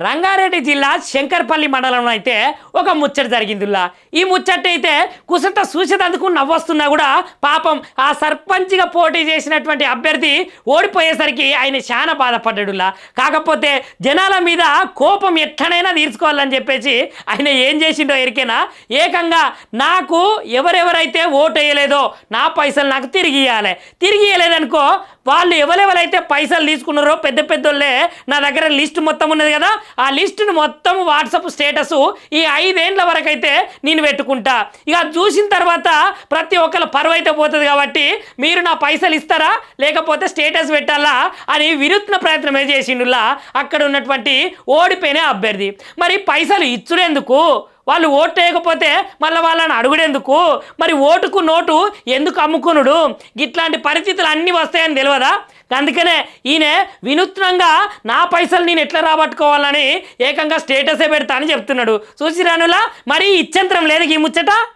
రంగారెడ్డి జిల్లా శంకర్పల్లి మండలంలో అయితే ఒక ముచ్చట జరిగిందిలా. ఈ ముచ్చట అయితే కుసంత చూసేందుకు నవ్వొస్తున్నా కూడా పాపం ఆ సర్పంచ్గా పోటీ చేసినటువంటి అభ్యర్థి ఓడిపోయేసరికి ఆయన చాలా బాధపడ్డాడులా. కాకపోతే జనాల మీద కోపం ఎట్లనైనా తీర్చుకోవాలని చెప్పేసి ఆయన ఏం చేసిండో ఎరికేనా, ఏకంగా నాకు ఎవరెవరైతే ఓటు వేయలేదో నా పైసలు నాకు తిరిగి ఇవ్వాలి, తిరిగి ఇవ్వలేదనుకో వాళ్ళు ఎవరెవరైతే పైసలు తీసుకున్నారో పెద్ద పెద్దోళ్ళే నా దగ్గర లిస్ట్ మొత్తం ఉన్నది కదా, ఆ లిస్టును మొత్తం వాట్సాప్ స్టేటస్ ఈ 5 ఏళ్ల వరకు అయితే నేను పెట్టుకుంటా. ఇక చూసిన తర్వాత ప్రతి ఒక్కరు పరువు అయితే పోతుంది కాబట్టి మీరు నా పైసలు ఇస్తారా లేకపోతే స్టేటస్ పెట్టాలా అని వినూత్న ప్రయత్నం చేసిండులా అక్కడ ఉన్నటువంటి ఓడిపోయిన అభ్యర్థి. మరి పైసలు ఇచ్చుడెందుకు, వాళ్ళు ఓటు వేయకపోతే మళ్ళీ వాళ్ళని అడుగుడెందుకు, మరి ఓటుకు నోటు ఎందుకు అమ్ముకునుడు, ఇట్లాంటి పరిస్థితులు అన్నీ వస్తాయని తెలియదా? అందుకనే ఈయన వినూత్నంగా నా పైసలు నేను ఎట్లా రాబట్టుకోవాలని ఏకంగా స్టేటసే పెడతా అని చెప్తున్నాడు. చూసిరానులా మరి ఇచ్చంతరం లేదు ఈ ముచ్చట.